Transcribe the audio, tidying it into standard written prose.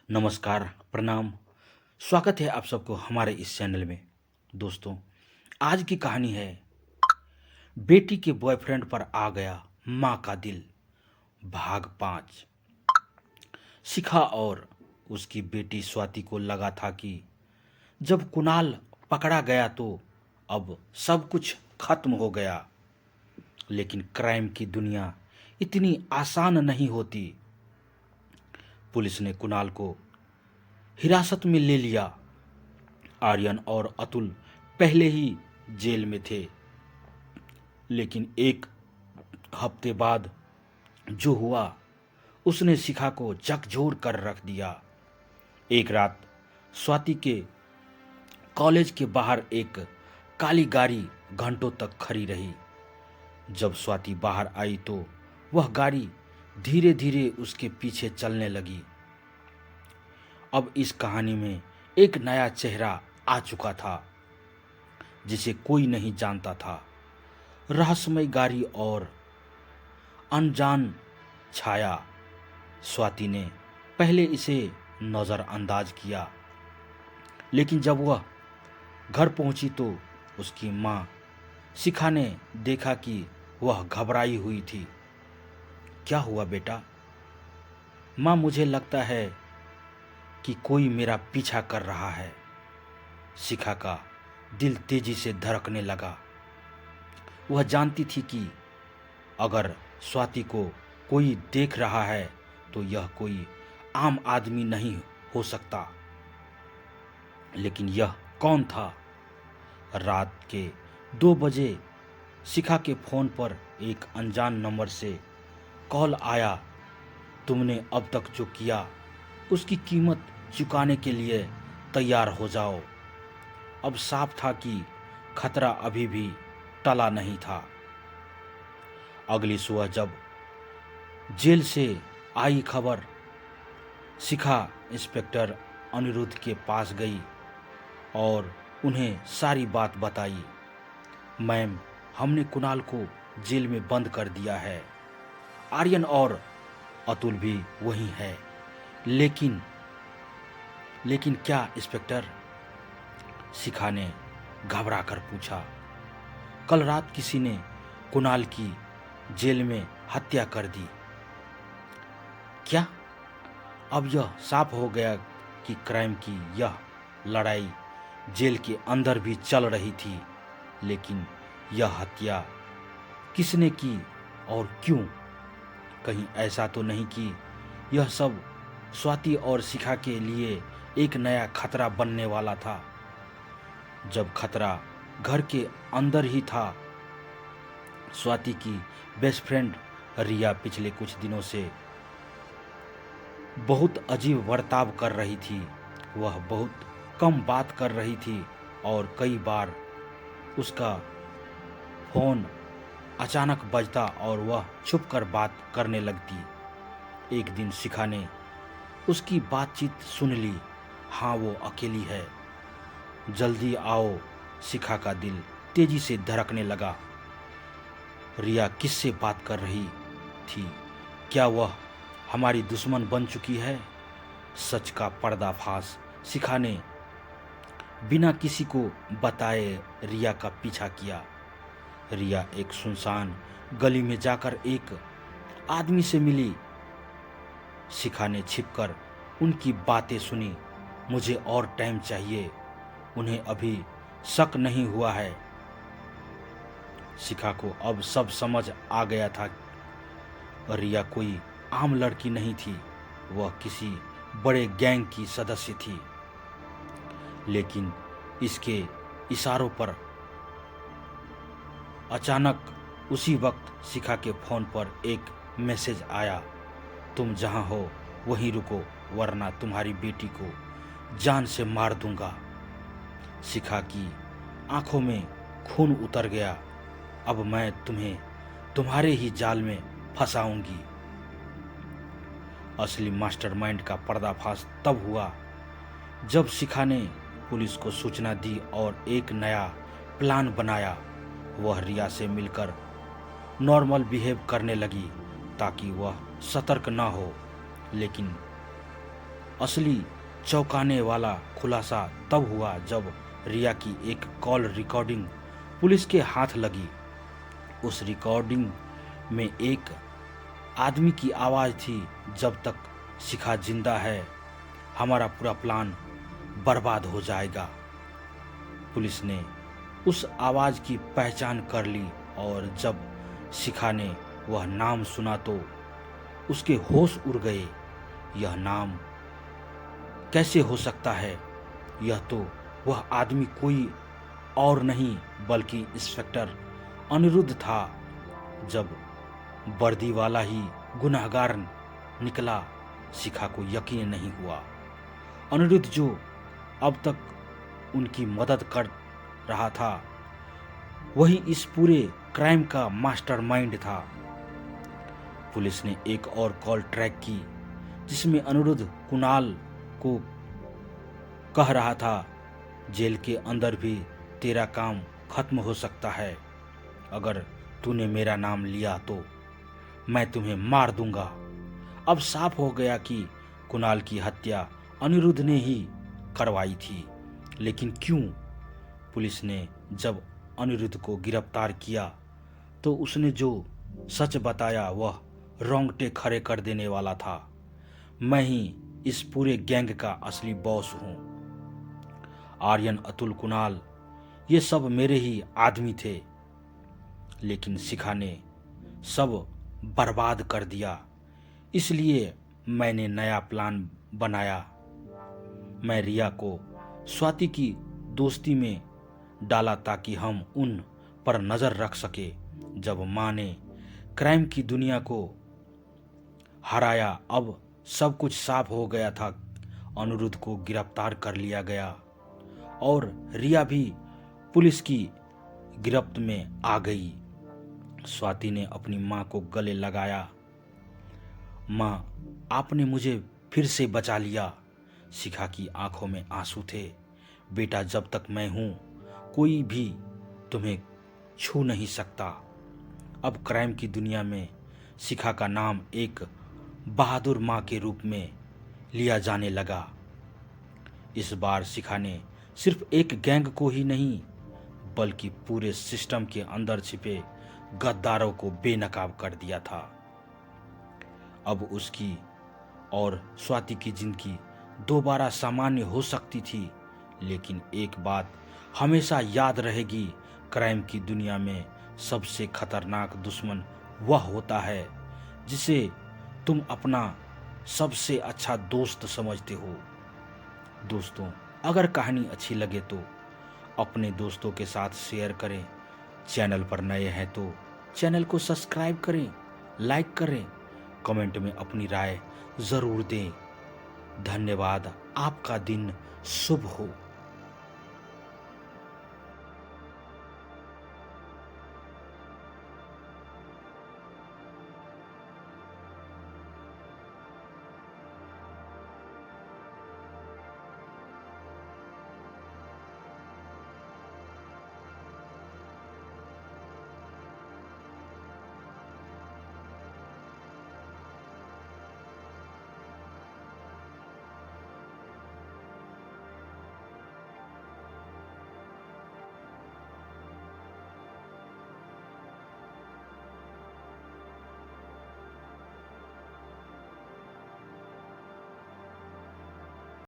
नमस्कार, प्रणाम। स्वागत है आप सबको हमारे इस चैनल में। दोस्तों, आज की कहानी है बेटी के बॉयफ्रेंड पर आ गया माँ का दिल, भाग 5। शिखा और उसकी बेटी स्वाति को लगा था कि जब कुणाल पकड़ा गया तो अब सब कुछ खत्म हो गया। लेकिन क्राइम की दुनिया इतनी आसान नहीं होती। पुलिस ने कुणाल को हिरासत में ले लिया। आर्यन और अतुल पहले ही जेल में थे। लेकिन एक हफ्ते बाद जो हुआ उसने शिखा को झकझोर कर रख दिया। एक रात स्वाति के कॉलेज के बाहर एक काली गाड़ी घंटों तक खड़ी रही। जब स्वाति बाहर आई तो वह गाड़ी धीरे धीरे उसके पीछे चलने लगी। अब इस कहानी में एक नया चेहरा आ चुका था जिसे कोई नहीं जानता था। रहस्यमय गाड़ी और अनजान छाया। स्वाति ने पहले इसे नज़रअंदाज किया, लेकिन जब वह घर पहुंची तो उसकी माँ शिखा ने देखा कि वह घबराई हुई थी। क्या हुआ बेटा? माँ, मुझे लगता है कि कोई मेरा पीछा कर रहा है। शिखा का दिल तेजी से धड़कने लगा। वह जानती थी कि अगर स्वाति को कोई देख रहा है तो यह कोई आम आदमी नहीं हो सकता। लेकिन यह कौन था? रात के 2 बजे शिखा के फोन पर एक अनजान नंबर से कॉल आया। तुमने अब तक जो किया उसकी कीमत चुकाने के लिए तैयार हो जाओ। अब साफ था कि खतरा अभी भी टला नहीं था। अगली सुबह जब जेल से आई खबर, शिखा इंस्पेक्टर अनिरुद्ध के पास गई और उन्हें सारी बात बताई। मैम, हमने कुणाल को जेल में बंद कर दिया है। आर्यन और अतुल भी वहीं है। लेकिन लेकिन क्या इंस्पेक्टर? शिखा ने घबरा कर पूछा। कल रात किसी ने कुणाल की जेल में हत्या कर दी। क्या? अब यह साफ हो गया कि क्राइम की यह लड़ाई जेल के अंदर भी चल रही थी। लेकिन यह हत्या किसने की और क्यों? कहीं ऐसा तो नहीं कि यह सब स्वाति और शिखा के लिए एक नया खतरा बनने वाला था? जब खतरा घर के अंदर ही था। स्वाति की बेस्ट फ्रेंड रिया पिछले कुछ दिनों से बहुत अजीब बर्ताव कर रही थी। वह बहुत कम बात कर रही थी और कई बार उसका फोन अचानक बजता और वह छुपकर बात करने लगती। एक दिन शिखा ने उसकी बातचीत सुन ली। हाँ, वो अकेली है। जल्दी आओ। शिखा का दिल तेजी से धड़कने लगा। रिया किससे बात कर रही थी? क्या वह हमारी दुश्मन बन चुकी है? सच का पर्दाफाश। शिखा ने बिना किसी को बताए रिया का पीछा किया। रिया एक सुनसान गली में जाकर एक आदमी से मिली। शिखा ने छिपकर उनकी बातें सुनी। मुझे और टाइम चाहिए। उन्हें अभी शक नहीं हुआ है। शिखा को अब सब समझ आ गया था। रिया कोई आम लड़की नहीं थी। वह किसी बड़े गैंग की सदस्य थी। लेकिन इसके इशारों पर अचानक उसी वक्त शिखा के फोन पर एक मैसेज आया। तुम जहां हो वहीं रुको, वरना तुम्हारी बेटी को जान से मार दूंगा। शिखा की आंखों में खून उतर गया। अब मैं तुम्हें तुम्हारे ही जाल में फंसाऊंगी। असली मास्टरमाइंड का पर्दाफाश तब हुआ जब शिखा ने पुलिस को सूचना दी और एक नया प्लान बनाया। वह रिया से मिलकर नॉर्मल बिहेव करने लगी ताकि वह सतर्क न हो। लेकिन असली चौंकाने वाला खुलासा तब हुआ जब रिया की एक कॉल रिकॉर्डिंग पुलिस के हाथ लगी। उस रिकॉर्डिंग में एक आदमी की आवाज़ थी, जब तक शिखा जिंदा है हमारा पूरा प्लान बर्बाद हो जाएगा। पुलिस ने उस आवाज़ की पहचान कर ली और जब शिखा ने वह नाम सुना तो उसके होश उड़ गए। यह नाम कैसे हो सकता है? यह तो वह आदमी कोई और नहीं बल्कि इंस्पेक्टर अनिरुद्ध था। जब वर्दी वाला ही गुनहगार निकला, शिखा को यकीन नहीं हुआ। अनिरुद्ध जो अब तक उनकी मदद कर रहा था, वही इस पूरे क्राइम का मास्टरमाइंड था। पुलिस ने एक और कॉल ट्रैक की जिसमें अनिरुद्ध कुणाल को कह रहा था, जेल के अंदर भी तेरा काम खत्म हो सकता है। अगर तूने मेरा नाम लिया तो मैं तुम्हें मार दूंगा। अब साफ हो गया कि कुणाल की हत्या अनिरुद्ध ने ही करवाई थी। लेकिन क्यों? पुलिस ने जब अनिरुद्ध को गिरफ्तार किया तो उसने जो सच बताया वह रोंगटे खड़े कर देने वाला था। मैं ही इस पूरे गैंग का असली बॉस हूँ। आर्यन, अतुल, कुणाल ये सब मेरे ही आदमी थे, लेकिन शिखा ने सब बर्बाद कर दिया। इसलिए मैंने नया प्लान बनाया। मैं रिया को स्वाति की दोस्ती में डाला ताकि हम उन पर नज़र रख सके। जब माँ ने क्राइम की दुनिया को हराया, अब सब कुछ साफ हो गया था। अनिरुद्ध को गिरफ्तार कर लिया गया और रिया भी पुलिस की गिरफ्त में आ गई। स्वाति ने अपनी माँ को गले लगाया। माँ, आपने मुझे फिर से बचा लिया। शिखा की आंखों में आंसू थे। बेटा, जब तक मैं हूँ कोई भी तुम्हें छू नहीं सकता। अब क्राइम की दुनिया में शिखा का नाम एक बहादुर माँ के रूप में लिया जाने लगा। इस बार शिखा ने सिर्फ एक गैंग को ही नहीं बल्कि पूरे सिस्टम के अंदर छिपे गद्दारों को बेनकाब कर दिया था। अब उसकी और स्वाति की जिंदगी दोबारा सामान्य हो सकती थी, लेकिन एक बात हमेशा याद रहेगी, क्राइम की दुनिया में सबसे खतरनाक दुश्मन वह होता है जिसे तुम अपना सबसे अच्छा दोस्त समझते हो। दोस्तों, अगर कहानी अच्छी लगे तो अपने दोस्तों के साथ शेयर करें। चैनल पर नए हैं तो चैनल को सब्सक्राइब करें, लाइक करें, कमेंट में अपनी राय ज़रूर दें। धन्यवाद। आपका दिन शुभ हो।